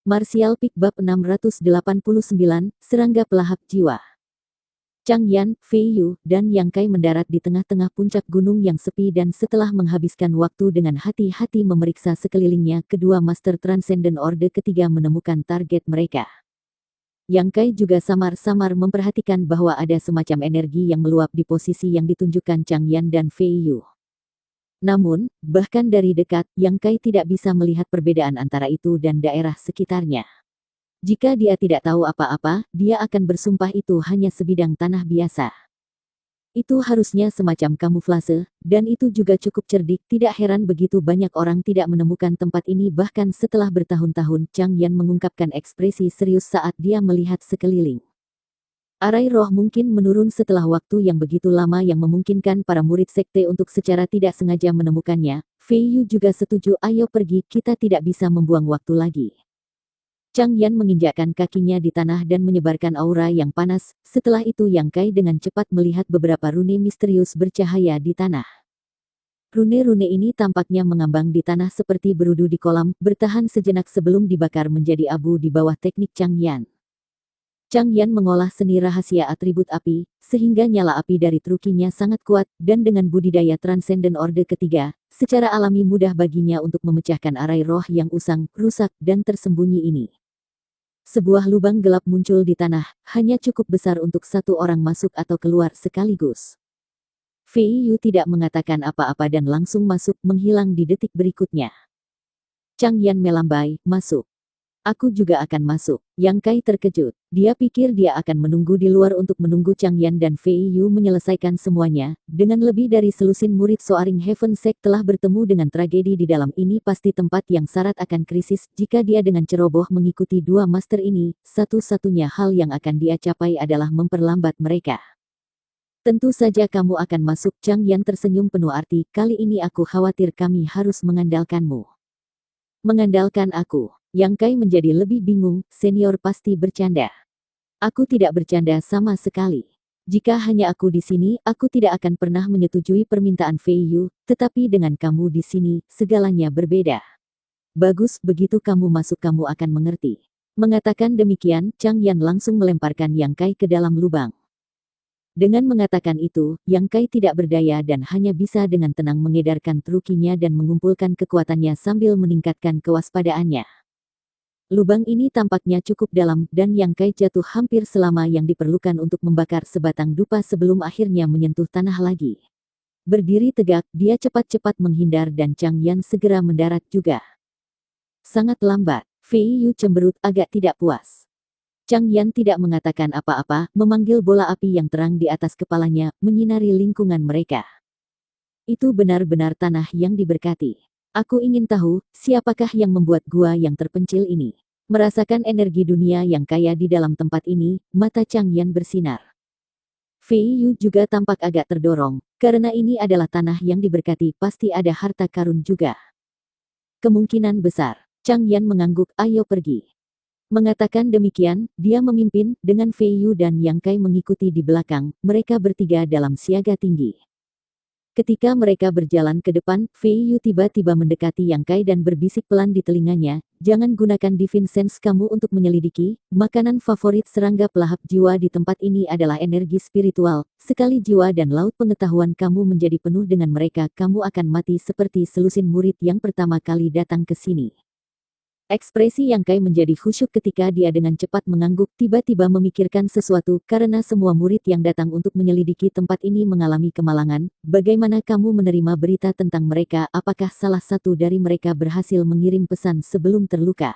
Martial Peak Bab 689, Serangga Pelahap Jiwa. Chang Yan, Fei Yu, dan Yang Kai mendarat di tengah-tengah puncak gunung yang sepi dan setelah menghabiskan waktu dengan hati-hati memeriksa sekelilingnya, kedua Master Transcendent Orde ketiga menemukan target mereka. Yang Kai juga samar-samar memperhatikan bahwa ada semacam energi yang meluap di posisi yang ditunjukkan Chang Yan dan Fei Yu. Namun, bahkan dari dekat, Yang Kai tidak bisa melihat perbedaan antara itu dan daerah sekitarnya. Jika dia tidak tahu apa-apa, dia akan bersumpah itu hanya sebidang tanah biasa. Itu harusnya semacam kamuflase, dan itu juga cukup cerdik. Tidak heran begitu banyak orang tidak menemukan tempat ini bahkan setelah bertahun-tahun. Chang Yan mengungkapkan ekspresi serius saat dia melihat sekeliling. Arai roh mungkin menurun setelah waktu yang begitu lama yang memungkinkan para murid sekte untuk secara tidak sengaja menemukannya. Fei Yu juga setuju, ayo pergi, kita tidak bisa membuang waktu lagi. Chang Yan menginjakkan kakinya di tanah dan menyebarkan aura yang panas. Setelah itu Yang Kai dengan cepat melihat beberapa rune misterius bercahaya di tanah. Rune-rune ini tampaknya mengambang di tanah seperti berudu di kolam, bertahan sejenak sebelum dibakar menjadi abu di bawah teknik Chang Yan. Chang Yan mengolah seni rahasia atribut api, sehingga nyala api dari trukinya sangat kuat, dan dengan budidaya Transcendent Orde ketiga, secara alami mudah baginya untuk memecahkan arai roh yang usang, rusak, dan tersembunyi ini. Sebuah lubang gelap muncul di tanah, hanya cukup besar untuk satu orang masuk atau keluar sekaligus. Fei Yu tidak mengatakan apa-apa dan langsung masuk, menghilang di detik berikutnya. Chang Yan melambai, masuk. Aku juga akan masuk. Yang Kai terkejut. Dia pikir dia akan menunggu di luar untuk menunggu Chang Yan dan Fei Yu menyelesaikan semuanya. Dengan lebih dari selusin murid Soaring Heaven Sect telah bertemu dengan tragedi di dalam, ini pasti tempat yang syarat akan krisis. Jika dia dengan ceroboh mengikuti dua master ini, satu-satunya hal yang akan dia capai adalah memperlambat mereka. Tentu saja kamu akan masuk. Chang Yan tersenyum penuh arti. Kali ini aku khawatir kami harus mengandalkanmu. Mengandalkan aku. Yang Kai menjadi lebih bingung, senior pasti bercanda. Aku tidak bercanda sama sekali. Jika hanya aku di sini, aku tidak akan pernah menyetujui permintaan Fei Yu, tetapi dengan kamu di sini, segalanya berbeda. Bagus, begitu kamu masuk kamu akan mengerti. Mengatakan demikian, Chang Yan langsung melemparkan Yang Kai ke dalam lubang. Dengan mengatakan itu, Yang Kai tidak berdaya dan hanya bisa dengan tenang mengedarkan trukinya dan mengumpulkan kekuatannya sambil meningkatkan kewaspadaannya. Lubang ini tampaknya cukup dalam, dan Yang Kai jatuh hampir selama yang diperlukan untuk membakar sebatang dupa sebelum akhirnya menyentuh tanah lagi. Berdiri tegak, dia cepat-cepat menghindar dan Chang Yan segera mendarat juga. Sangat lambat, Fei Yu cemberut, agak tidak puas. Chang Yan tidak mengatakan apa-apa, memanggil bola api yang terang di atas kepalanya, menyinari lingkungan mereka. Itu benar-benar tanah yang diberkati. Aku ingin tahu, siapakah yang membuat gua yang terpencil ini? Merasakan energi dunia yang kaya di dalam tempat ini, mata Chang Yan bersinar. Fei Yu juga tampak agak terdorong, karena ini adalah tanah yang diberkati, pasti ada harta karun juga. Kemungkinan besar. Chang Yan mengangguk, ayo pergi. Mengatakan demikian, dia memimpin, dengan Fei Yu dan Yang Kai mengikuti di belakang, mereka bertiga dalam siaga tinggi. Ketika mereka berjalan ke depan, Fei Yu tiba-tiba mendekati Yang Kai dan berbisik pelan di telinganya, jangan gunakan divine sense kamu untuk menyelidiki, makanan favorit serangga pelahap jiwa di tempat ini adalah energi spiritual, sekali jiwa dan laut pengetahuan kamu menjadi penuh dengan mereka, kamu akan mati seperti selusin murid yang pertama kali datang ke sini. Ekspresi Yang Kai menjadi khusyuk ketika dia dengan cepat mengangguk, tiba-tiba memikirkan sesuatu, karena semua murid yang datang untuk menyelidiki tempat ini mengalami kemalangan. Bagaimana kamu menerima berita tentang mereka? Apakah salah satu dari mereka berhasil mengirim pesan sebelum terluka?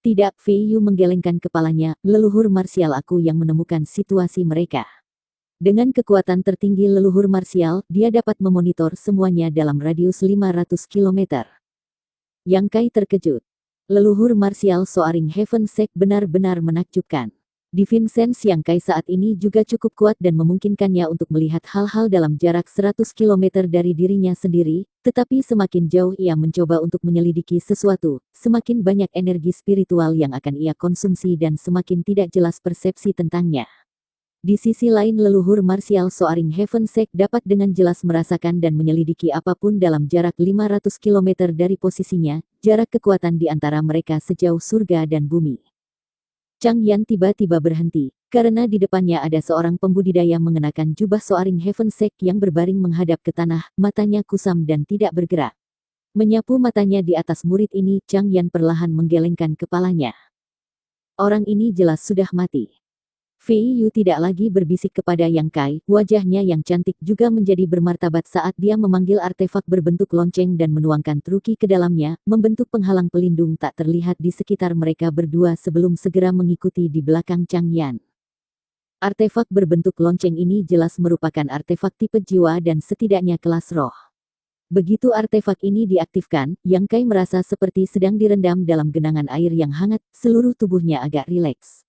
Tidak, Fei Yu menggelengkan kepalanya, leluhur marsial aku yang menemukan situasi mereka. Dengan kekuatan tertinggi leluhur marsial, dia dapat memonitor semuanya dalam radius 500 km. Yang Kai terkejut. Leluhur marsial Soaring Heaven Sect benar-benar menakjubkan. Divine Sense Yang Kai saat ini juga cukup kuat dan memungkinkannya untuk melihat hal-hal dalam jarak 100 km dari dirinya sendiri, tetapi semakin jauh ia mencoba untuk menyelidiki sesuatu, semakin banyak energi spiritual yang akan ia konsumsi dan semakin tidak jelas persepsi tentangnya. Di sisi lain leluhur marsial Soaring Heaven Sect dapat dengan jelas merasakan dan menyelidiki apapun dalam jarak 500 km dari posisinya, jarak kekuatan di antara mereka sejauh surga dan bumi. Chang Yan tiba-tiba berhenti, karena di depannya ada seorang pembudidaya mengenakan jubah Soaring Heaven Sect yang berbaring menghadap ke tanah, matanya kusam dan tidak bergerak. Menyapu matanya di atas murid ini, Chang Yan perlahan menggelengkan kepalanya. Orang ini jelas sudah mati. Fei Yu tidak lagi berbisik kepada Yang Kai, wajahnya yang cantik juga menjadi bermartabat saat dia memanggil artefak berbentuk lonceng dan menuangkan truki ke dalamnya, membentuk penghalang pelindung tak terlihat di sekitar mereka berdua sebelum segera mengikuti di belakang Chang Yan. Artefak berbentuk lonceng ini jelas merupakan artefak tipe jiwa dan setidaknya kelas roh. Begitu artefak ini diaktifkan, Yang Kai merasa seperti sedang direndam dalam genangan air yang hangat, seluruh tubuhnya agak rileks.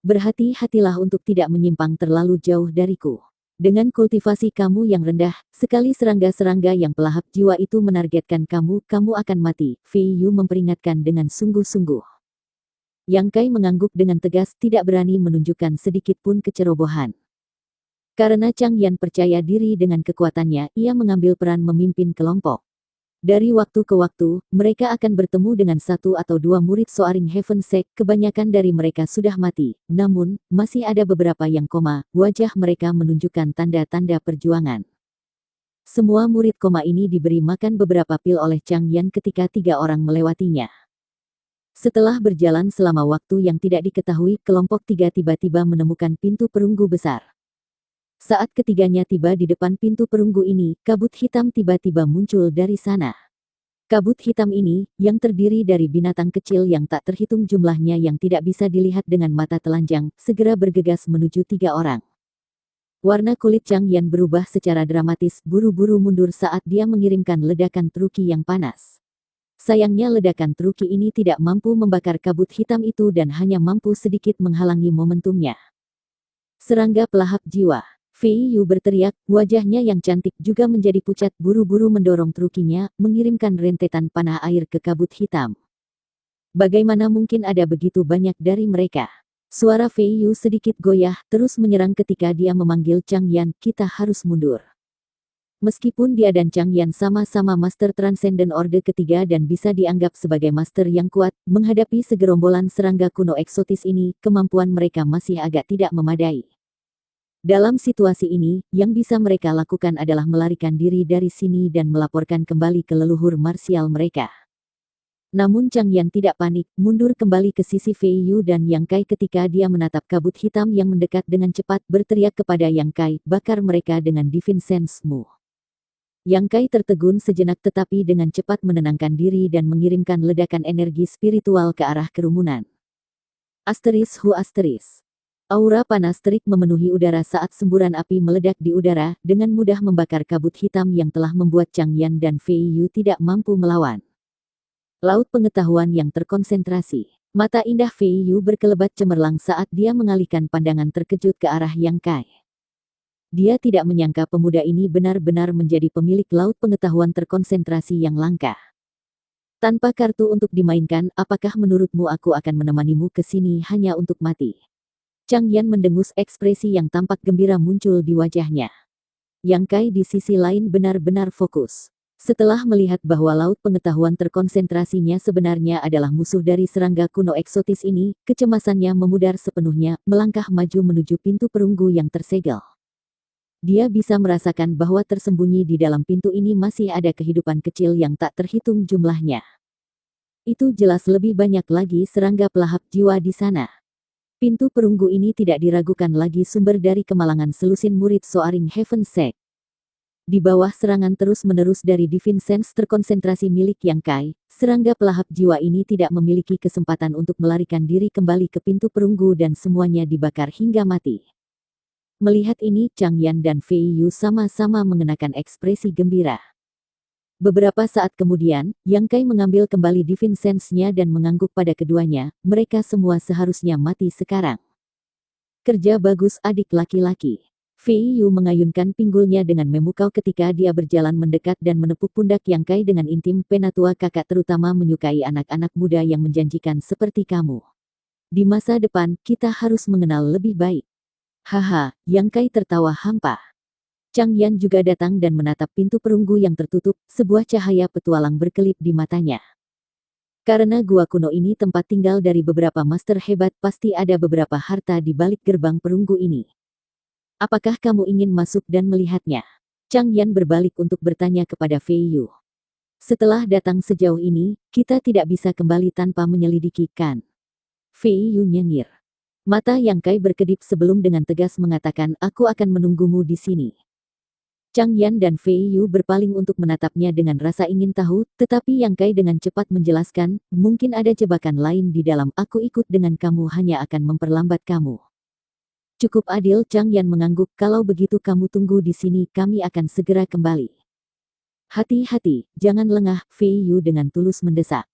Berhati-hatilah untuk tidak menyimpang terlalu jauh dariku. Dengan kultivasi kamu yang rendah, sekali serangga-serangga yang pelahap jiwa itu menargetkan kamu, kamu akan mati, Fei Yu memperingatkan dengan sungguh-sungguh. Yang Kai mengangguk dengan tegas, tidak berani menunjukkan sedikit pun kecerobohan. Karena Chang Yan percaya diri dengan kekuatannya, ia mengambil peran memimpin kelompok. Dari waktu ke waktu, mereka akan bertemu dengan satu atau dua murid Soaring Heaven Sect, kebanyakan dari mereka sudah mati, namun, masih ada beberapa yang koma, wajah mereka menunjukkan tanda-tanda perjuangan. Semua murid koma ini diberi makan beberapa pil oleh Chang Yan ketika 3 orang melewatinya. Setelah berjalan selama waktu yang tidak diketahui, kelompok 3 tiba-tiba menemukan pintu perunggu besar. Saat ketiganya tiba di depan pintu perunggu ini, kabut hitam tiba-tiba muncul dari sana. Kabut hitam ini, yang terdiri dari binatang kecil yang tak terhitung jumlahnya yang tidak bisa dilihat dengan mata telanjang, segera bergegas menuju 3 orang. Warna kulit Chang Yan berubah secara dramatis, buru-buru mundur saat dia mengirimkan ledakan truki yang panas. Sayangnya ledakan truki ini tidak mampu membakar kabut hitam itu dan hanya mampu sedikit menghalangi momentumnya. Serangga pelahap jiwa. Fei Yu berteriak, wajahnya yang cantik juga menjadi pucat, buru-buru mendorong trukinya, mengirimkan rentetan panah air ke kabut hitam. Bagaimana mungkin ada begitu banyak dari mereka? Suara Fei Yu sedikit goyah, terus menyerang ketika dia memanggil Chang Yan, kita harus mundur. Meskipun dia dan Chang Yan sama-sama Master Transcendent Orde ketiga dan bisa dianggap sebagai master yang kuat, menghadapi segerombolan serangga kuno eksotis ini, kemampuan mereka masih agak tidak memadai. Dalam situasi ini, yang bisa mereka lakukan adalah melarikan diri dari sini dan melaporkan kembali ke leluhur marsial mereka. Namun Chang Yan tidak panik, mundur kembali ke sisi Fei Yu dan Yang Kai ketika dia menatap kabut hitam yang mendekat dengan cepat, berteriak kepada Yang Kai, bakar mereka dengan Divine Sense-mu. Yang Kai tertegun sejenak tetapi dengan cepat menenangkan diri dan mengirimkan ledakan energi spiritual ke arah kerumunan. **Hu**. Aura panas terik memenuhi udara saat semburan api meledak di udara, dengan mudah membakar kabut hitam yang telah membuat Chang Yan dan Fei Yu tidak mampu melawan. Laut pengetahuan yang terkonsentrasi. Mata indah Fei Yu berkelebat cemerlang saat dia mengalihkan pandangan terkejut ke arah Yang Kai. Dia tidak menyangka pemuda ini benar-benar menjadi pemilik laut pengetahuan terkonsentrasi yang langka. Tanpa kartu untuk dimainkan, apakah menurutmu aku akan menemanimu ke sini hanya untuk mati? Chang Yan mendengus, ekspresi yang tampak gembira muncul di wajahnya. Yang Kai di sisi lain benar-benar fokus. Setelah melihat bahwa laut pengetahuan terkonsentrasinya sebenarnya adalah musuh dari serangga kuno eksotis ini, kecemasannya memudar sepenuhnya, melangkah maju menuju pintu perunggu yang tersegel. Dia bisa merasakan bahwa tersembunyi di dalam pintu ini masih ada kehidupan kecil yang tak terhitung jumlahnya. Itu jelas lebih banyak lagi serangga pelahap jiwa di sana. Pintu perunggu ini tidak diragukan lagi sumber dari kemalangan selusin murid Soaring Heaven Sect. Di bawah serangan terus-menerus dari Divine Sense terkonsentrasi milik Yang Kai, serangga pelahap jiwa ini tidak memiliki kesempatan untuk melarikan diri kembali ke pintu perunggu dan semuanya dibakar hingga mati. Melihat ini, Chang Yan dan Fei Yu sama-sama mengenakan ekspresi gembira. Beberapa saat kemudian, Yang Kai mengambil kembali Divine Sense-nya dan mengangguk pada keduanya, mereka semua seharusnya mati sekarang. Kerja bagus adik laki-laki. Fei Yu mengayunkan pinggulnya dengan memukau ketika dia berjalan mendekat dan menepuk pundak Yang Kai dengan intim. Penatua kakak terutama menyukai anak-anak muda yang menjanjikan seperti kamu. Di masa depan, kita harus mengenal lebih baik. Haha, Yang Kai tertawa hampa. Chang Yan juga datang dan menatap pintu perunggu yang tertutup, sebuah cahaya petualang berkelip di matanya. Karena gua kuno ini tempat tinggal dari beberapa master hebat, pasti ada beberapa harta di balik gerbang perunggu ini. Apakah kamu ingin masuk dan melihatnya? Chang Yan berbalik untuk bertanya kepada Fei Yu. Setelah datang sejauh ini, kita tidak bisa kembali tanpa menyelidiki, kan? Fei Yu nyengir. Mata Yang Kai berkedip sebelum dengan tegas mengatakan, aku akan menunggumu di sini. Chang Yan dan Fei Yu berpaling untuk menatapnya dengan rasa ingin tahu, tetapi Yang Kai dengan cepat menjelaskan, mungkin ada jebakan lain di dalam, aku ikut dengan kamu hanya akan memperlambat kamu. Cukup adil, Chang Yan mengangguk, kalau begitu kamu tunggu di sini, kami akan segera kembali. Hati-hati, jangan lengah, Fei Yu dengan tulus mendesak.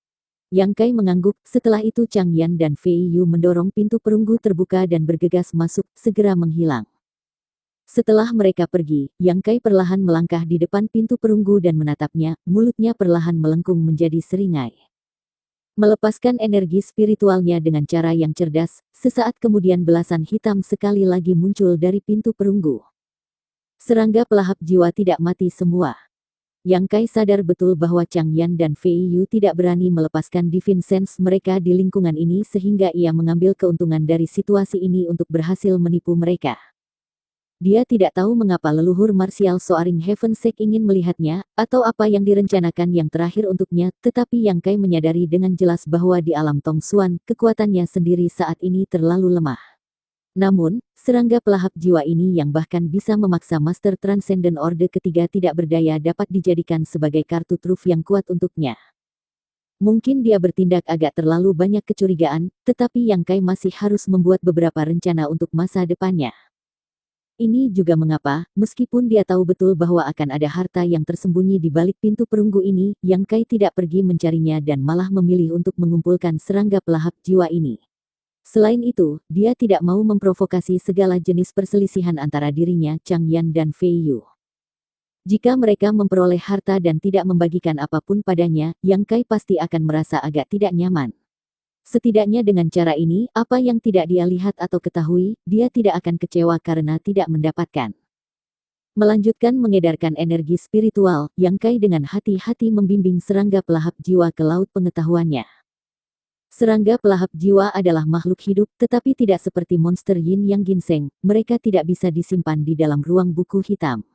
Yang Kai mengangguk, setelah itu Chang Yan dan Fei Yu mendorong pintu perunggu terbuka dan bergegas masuk, segera menghilang. Setelah mereka pergi, Yang Kai perlahan melangkah di depan pintu perunggu dan menatapnya, mulutnya perlahan melengkung menjadi seringai. Melepaskan energi spiritualnya dengan cara yang cerdas, sesaat kemudian belasan hitam sekali lagi muncul dari pintu perunggu. Serangga pelahap jiwa tidak mati semua. Yang Kai sadar betul bahwa Chang Yan dan Fei Yu tidak berani melepaskan divine sense mereka di lingkungan ini sehingga ia mengambil keuntungan dari situasi ini untuk berhasil menipu mereka. Dia tidak tahu mengapa leluhur martial Soaring Heaven Sek ingin melihatnya, atau apa yang direncanakan yang terakhir untuknya, tetapi Yang Kai menyadari dengan jelas bahwa di alam Tong Xuan, kekuatannya sendiri saat ini terlalu lemah. Namun, serangga pelahap jiwa ini yang bahkan bisa memaksa Master Transcendent Orde ketiga tidak berdaya dapat dijadikan sebagai kartu truf yang kuat untuknya. Mungkin dia bertindak agak terlalu banyak kecurigaan, tetapi Yang Kai masih harus membuat beberapa rencana untuk masa depannya. Ini juga mengapa, meskipun dia tahu betul bahwa akan ada harta yang tersembunyi di balik pintu perunggu ini, Yang Kai tidak pergi mencarinya dan malah memilih untuk mengumpulkan serangga pelahap jiwa ini. Selain itu, dia tidak mau memprovokasi segala jenis perselisihan antara dirinya, Chang Yan dan Fei Yu. Jika mereka memperoleh harta dan tidak membagikan apapun padanya, Yang Kai pasti akan merasa agak tidak nyaman. Setidaknya dengan cara ini, apa yang tidak dia lihat atau ketahui, dia tidak akan kecewa karena tidak mendapatkan. Melanjutkan mengedarkan energi spiritual, Yang Kai dengan hati-hati membimbing serangga pelahap jiwa ke laut pengetahuannya. Serangga pelahap jiwa adalah makhluk hidup, tetapi tidak seperti monster yin yang ginseng, mereka tidak bisa disimpan di dalam ruang buku hitam.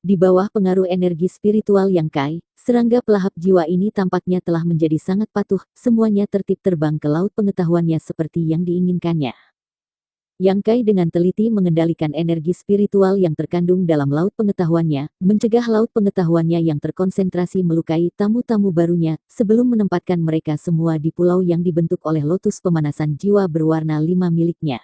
Di bawah pengaruh energi spiritual Yang Kai, serangga pelahap jiwa ini tampaknya telah menjadi sangat patuh, semuanya tertib terbang ke laut pengetahuannya seperti yang diinginkannya. Yang Kai dengan teliti mengendalikan energi spiritual yang terkandung dalam laut pengetahuannya, mencegah laut pengetahuannya yang terkonsentrasi melukai tamu-tamu barunya, sebelum menempatkan mereka semua di pulau yang dibentuk oleh lotus pemanasan jiwa berwarna 5 miliknya.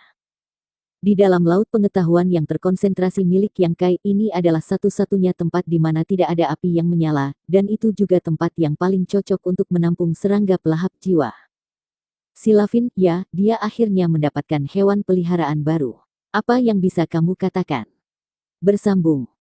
Di dalam laut pengetahuan yang terkonsentrasi milik Yang Kai ini adalah satu-satunya tempat di mana tidak ada api yang menyala, dan itu juga tempat yang paling cocok untuk menampung serangga pelahap jiwa. Silavin, ya, dia akhirnya mendapatkan hewan peliharaan baru. Apa yang bisa kamu katakan? Bersambung.